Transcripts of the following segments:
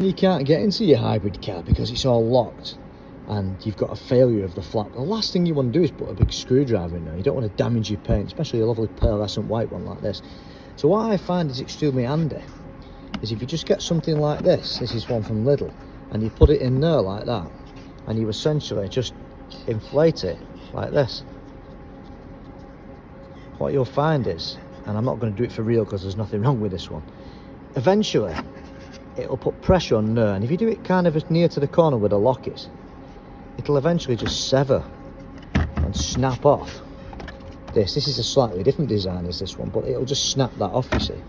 You can't get into your hybrid car because it's all locked and you've got a failure of the flap. The last thing you want to do is put a big screwdriver in there. You don't want to damage your paint, especially a lovely pearlescent white one like this. So what I find is extremely handy is if you just get something like this is one from Lidl, and you put it in there like that, and you essentially just inflate it like this. What you'll find is, and I'm not going to do it for real because there's nothing wrong with this one, eventually it'll put pressure on there, and if you do it kind of as near to the corner where the lock is, it'll eventually just sever and snap off this. This is a slightly different design as this one, but it'll just snap that off, you see.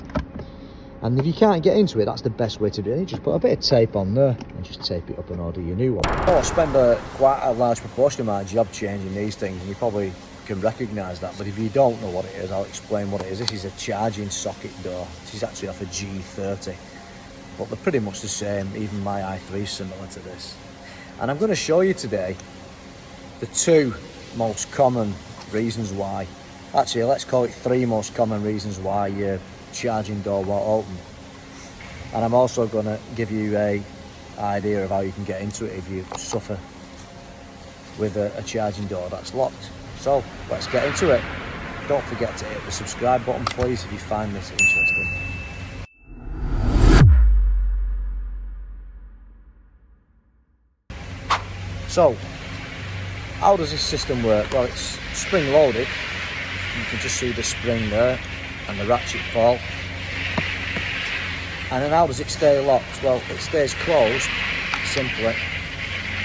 And if you can't get into it, that's the best way to do it. You just put a bit of tape on there and just tape it up and order your new one. I spend quite a large proportion of my job changing these things, and you probably can recognise that, but if you don't know what it is, I'll explain what it is. This is a charging socket door. This is actually off a G30, but they're pretty much the same. Even my i3 is similar to this. And I'm going to show you today the two most common reasons why, actually let's call it three most common reasons why your charging door won't open. And I'm also going to give you a idea of how you can get into it if you suffer with a charging door that's locked. So let's get into it. Don't forget to hit the subscribe button please if you find this interesting. So how does this system work? Well, it's spring loaded. You can just see the spring there and the ratchet ball. And then how does it stay locked? Well, it stays closed simply.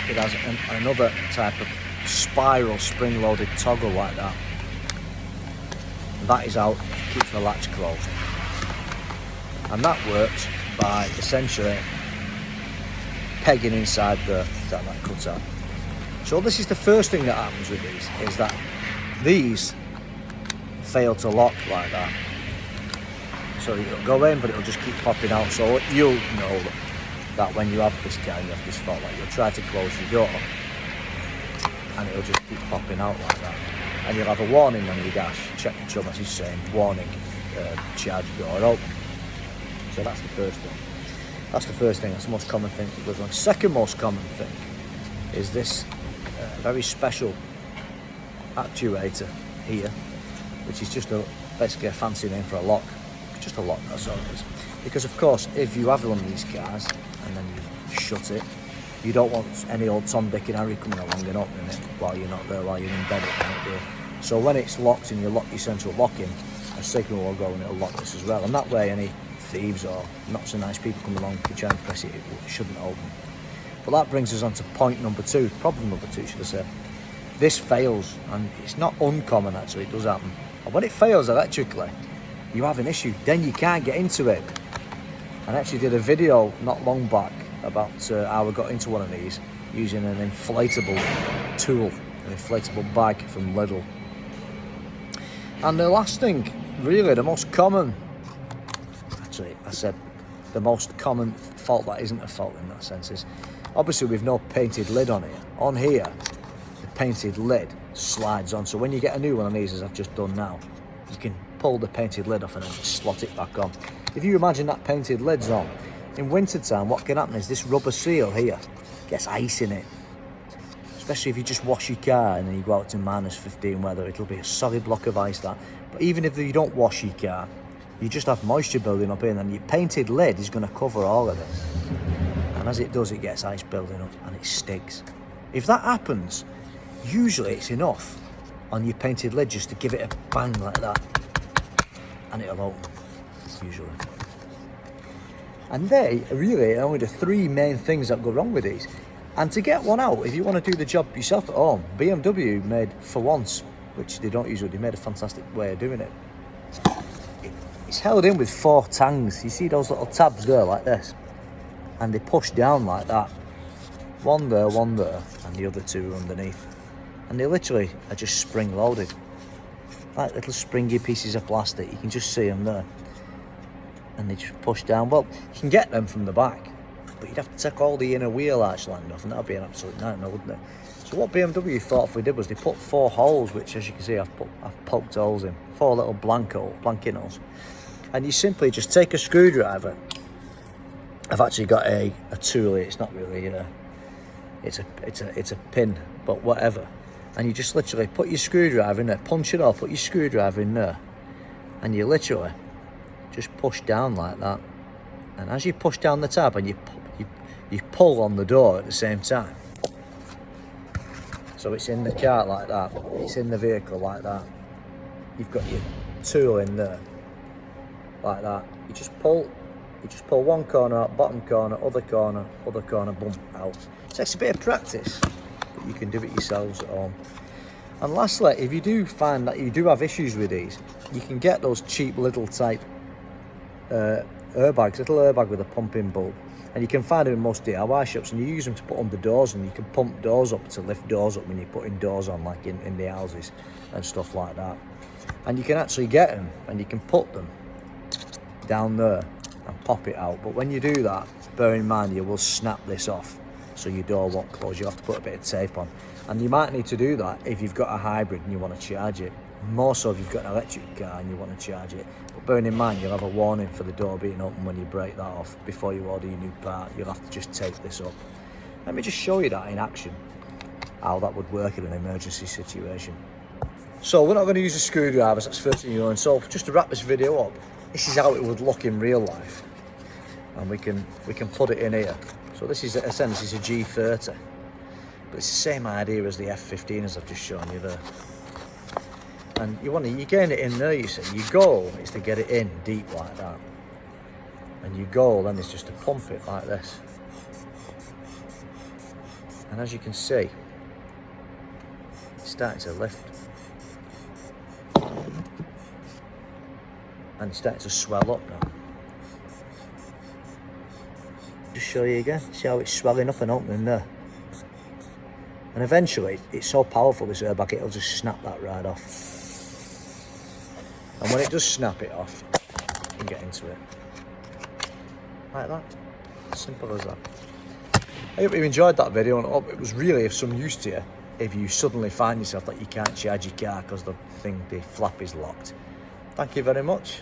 It has another type of spiral spring loaded toggle like that. And that is how it keeps the latch closed. And that works by essentially pegging inside there, that cuts out. So this is the first thing that happens with these, is that these fail to lock like that. So it'll go in, but it'll just keep popping out. So you'll know that when you have this car, you have this fault, like you'll try to close your door, and it'll just keep popping out like that. And you'll have a warning on your dash, check control message saying, warning, charge door open. So that's the first thing. That's the first thing, that's the most common thing that goes wrong. Second most common thing is this very special actuator here, which is just basically a fancy name for a lock. Just a lock, that's all it is. Because of course, if you have one of these cars and then you shut it, you don't want any old Tom, Dick and Harry coming along and opening it while you're not there, while you're in bed at night there. So when it's locked and you lock your central locking, a signal will go and it'll lock this as well. And that way any thieves or not so nice people come along and try and press it, it shouldn't open. But that brings us on to point number two, problem number two should I say. This fails, and it's not uncommon actually, it does happen. And when it fails electrically, you have an issue, then you can't get into it. I actually did a video not long back about how I got into one of these using an inflatable tool, an inflatable bag from Lidl. And the last thing, really the most common, actually I said the most common fault that isn't a fault in that sense is, obviously with no painted lid on here. On here, the painted lid slides on, so when you get a new one of these, as I've just done now, you can pull the painted lid off and then slot it back on. If you imagine that painted lid's on, in winter time what can happen is this rubber seal here gets ice in it. Especially if you just wash your car and then you go out to -15 weather, it'll be a solid block of ice that. But even if you don't wash your car, you just have moisture building up in, and your painted lid is going to cover all of it. And as it does, it gets ice building up and it sticks. If that happens, usually it's enough on your painted lid just to give it a bang like that, and it'll open, usually. And they really are only the three main things that go wrong with these. And to get one out, if you want to do the job yourself at home, BMW made, for once, which they don't usually, they made a fantastic way of doing it. It's held in with 4 tangs. You see those little tabs there like this? And they push down like that. One there, and the other 2 underneath. And they literally are just spring loaded. Like little springy pieces of plastic, you can just see them there. And they just push down. Well, you can get them from the back, but you'd have to take all the inner wheel arch land off, and that would be an absolute nightmare, wouldn't it? So what BMW thoughtfully did was they put 4 holes, which as you can see I've poked holes in, 4 little blanking holes. And you simply just take a screwdriver I've actually got a tool. It's not really it's a pin, but whatever. And you just literally put your screwdriver in there, punch it off, put your screwdriver in there, and you literally just push down like that. And as you push down the tab, and you pull on the door at the same time. So it's in the cart like that, it's in the vehicle like that. You've got your tool in there, like that. You just pull one corner out, bottom corner, other corner, boom, out. It takes a bit of practice, but you can do it yourselves at home. And lastly, if you do find that you do have issues with these, you can get those cheap little type airbags, little airbag with a pumping bulb. And you can find them in most DIY shops, and you use them to put under doors, and you can pump doors up to lift doors up when you're putting doors on, like in the houses and stuff like that. And you can actually get them, and you can put them down there and pop it out. But when you do that, bear in mind you will snap this off, so your door won't close. You'll have to put a bit of tape on. And you might need to do that if you've got a hybrid and you want to charge it. More so if you've got an electric car and you want to charge it. But bearing in mind, you'll have a warning for the door being open when you break that off. Before you order your new part, you'll have to just tape this up. Let me just show you that in action, how that would work in an emergency situation. So we're not going to use the screwdrivers, that's the first thing you learn. So just to wrap this video up, this is how it would look in real life. And we can put it in here. So this is, this is a G30. But it's the same idea as the F15 as I've just shown you there. And you're getting it in there, you see. Your goal is to get it in deep like that. And your goal then is just to pump it like this. And as you can see, it's starting to lift. And it's starting to swell up now. Just show you again, see how it's swelling up and opening there. And eventually, it's so powerful, this airbag, it'll just snap that right off. And when it does snap it off, you can get into it. Like that. Simple as that. I hope you enjoyed that video, and I hope it was really of some use to you if you suddenly find yourself that you can't charge your car because the flap is locked. Thank you very much.